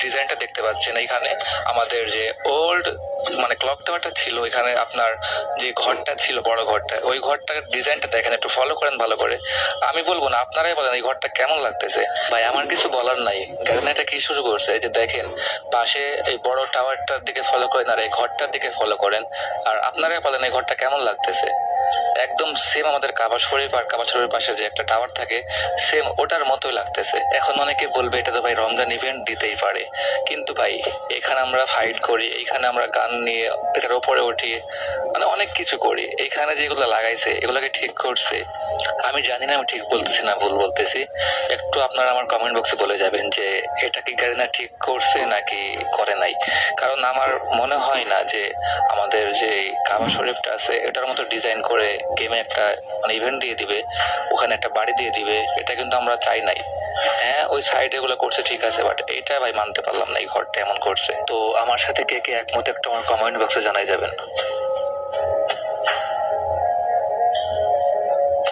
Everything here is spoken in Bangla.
ডিজাইনটা দেখতে পাচ্ছেন এখানে আমাদের যে ওল্ড মানে ক্লক টাওয়ারটা ছিল, এখানে আপনার যে ঘরটা ছিল বড় ঘরটা, ওই ঘরটার ডিজাইনটা দেখেন, একটু ফলো করেন ভালো করে। আমি বলবো না, আপনারাই বলেন এই ঘরটা কেমন লাগতেছে। ভাই আমার কিছু বলার নাই, কারণ এটা কি শুরু করছে, এই যে দেখেন পাশে এই বড় টাওয়ারটার দিকে ফলো করেন আর এই ঘরটার দিকে ফলো করেন, আর আপনারাই বলেন এই ঘরটা কেমন লাগতেছে। একদম সেম আমাদের কাবা শরীফ আর কাবা শরীফের পাশে যে একটা টাওয়ার থাকে, সেম ওটার মতোই লাগতেছে। এখন অনেকে বলবে এটা তো ভাই রমজান ইভেন্ট দিতেই পারে, কিন্তু ভাই এখানে আমরা ফাইট করি, এইখানে আমরা গান নিয়ে এটার উপরে উঠি, মানে অনেক কিছু করি। এখানে যেগুলো লাগাইছে এগুলোকে ঠিক করছে, আমি জানি না আমি ঠিক বলতেছি না ভুল বলতেছি, একটু আপনারা আমার কমেন্ট বক্সে বলে যাবেন যে এটা কি গারিনা ঠিক করছে নাকি করে নাই। কারণ আমার মনে হয় না যে আমাদের যে কাবা শরীফটা আছে এটার মতো ডিজাইন করে গেমে একটা মানে ইভেন্ট দিয়ে দিবে, ওখানে একটা বাড়ি দিয়ে দিবে, এটা কিন্তু আমরা চাই নাই। হ্যাঁ ওই সাইড এগুলো করছে ঠিক আছে, বাট এটা ভাই মানতে পারলাম না এই ঘরটা এমন করছে। তো আমার সাথে কে কে একমত একটু আমার কমেন্ট বক্সে জানাই যাবেন।